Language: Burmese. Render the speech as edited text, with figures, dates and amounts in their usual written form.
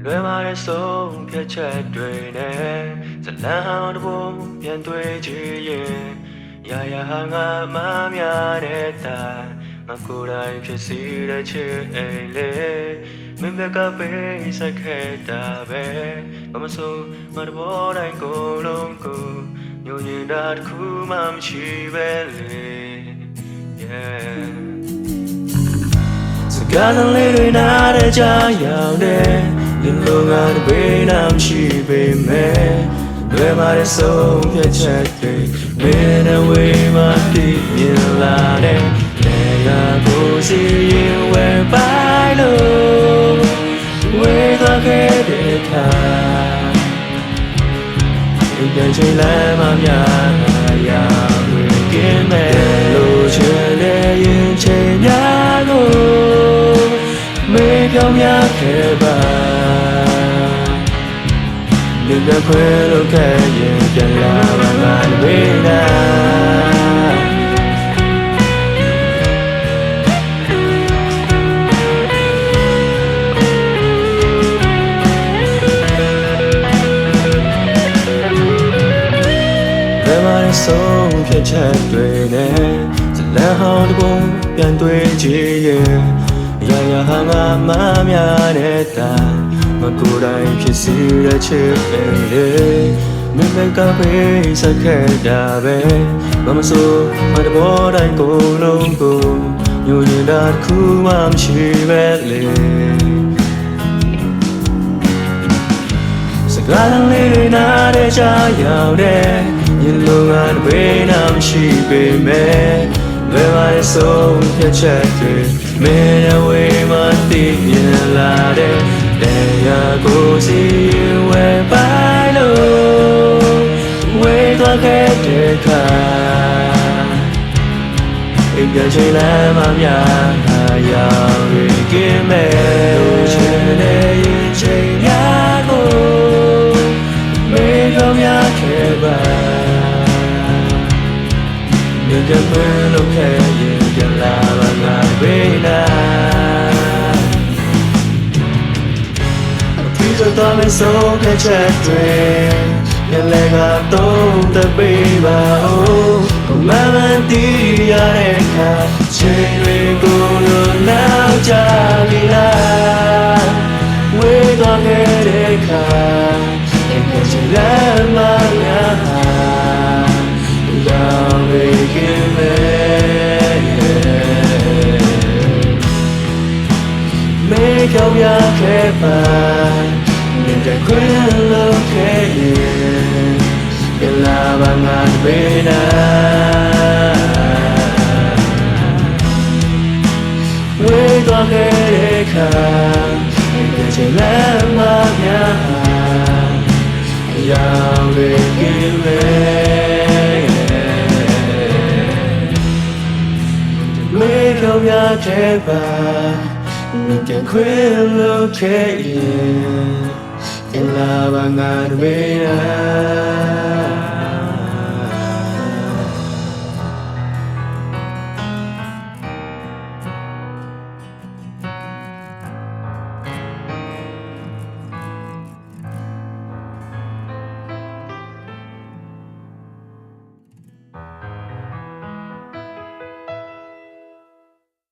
လွယ်ပါတဲ့ဆုံးဖြတ်ချက်တွေနဲ့ဇလံဟောင်းတစ်ပုံပြန်တွေ့ချင်ရင်ရာရာဟာငါမများတဲ့တာငါကိုယ်တိုင်ဖြစ်စီတဲ့ချစ်အိမ်လေးမင်းဘက်ကပေးဆက်ခဲ့တာပဲဘာမဆိုငါတဘောတိုင်းကိုယ်လုံးကိုညှို့ညင်တာတစ်ခုမှမရှိပဲလေ yeah စကားလုံးလေးတွေနားတဲ့ကြားရောက်တဲ့ဒီလိုငါတပေးနာမရှိပေမဲ့လွယ်ပါတဲ့ဆုံးဖြတ်ချက်တွေမင်းနဲ့ဝေးမှတည်မြင်လာတဲ့နေရာကိုစီရင်ဝယ်ပိုင်လို့ဝေးသွားခဲ့တဲ့အခါဒီပြန်ချိန်လမ်းမများရာဝင်ကင်းမဲ့လို့ချင်တဲ့ရင်ချိန်များကိုမေးပြောင်းများခဲ့ပါဒီကခွဲလို့ခဲ့ရင်ပြန်လာပါငါဝေးနာဆုံးဖြတ်ချက်တွေနဲ့ဇလံဟောင်းတစ်ပုံပြန်တွေ့ချင်ရင်ရာရာဟာငါမများတဲ့တာငါကိုယ်တိုင်ဖြစ်စီတဲ့ချစ်အိမ်လေးမင်းဘက်ကပေးဆက်ခဲ့တာပဲဘာမဆိုငါတဘောတိုင်းကိုယ်လုံးကိုညှို့ညင်တာတစ်ခုမှမရှိပဲလေစကားလုံးလေးတွေနားတဲ့ကြားရောက်တဲ့ရင်လုံးငါတပေးနာမရှိပေမဲ့လွယ်ပါတဲ့ဆုံးဖြတ်ချက်တွေမင်းနဲ့ဝေးမှတည်မြင်လာတဲ့တရားကိုစီရင်ဝယ်ပိုင်လို့ဝေးသွားခဲ့တဲ့အခါအိမ်ပြန်ချိန်လမ်းမများရောက်ရကင်းမဲ့လို့ချင်တဲ့ရင်ချိန်များကိုမေးတော့များခဲ့ပါမြင်ကြမလို့ခဲ့ရင်ပြန်လာပါငါဝေးနာဒီတော့မဆုံးခဲ့ချက်တွေညလေကတော့တပေးပါဦးမမတီးရတဲ့ခါချိန်တွေကိုလို့နောက်ကြပြီလားဝေးသွားခဲ့တဲ့ခါအိမ်ပြန်ချင်လာမှများရောက်ရကင်းမဲ့မေကြောင်ရခဲ့ပါမြင်တဲ့ခွင့်လို့ခဲ့ရင်ပြန်လာပါငါပေးနာဝေးသွားခဲ့တဲ့ခါပြန်ချင်လမ်းမများရောက်ရကင်းမဲ့မေကြောင်ရခဲ့ပါမြင်တဲ့ခွင့်လို့ခဲ့ရင်in la bangad bena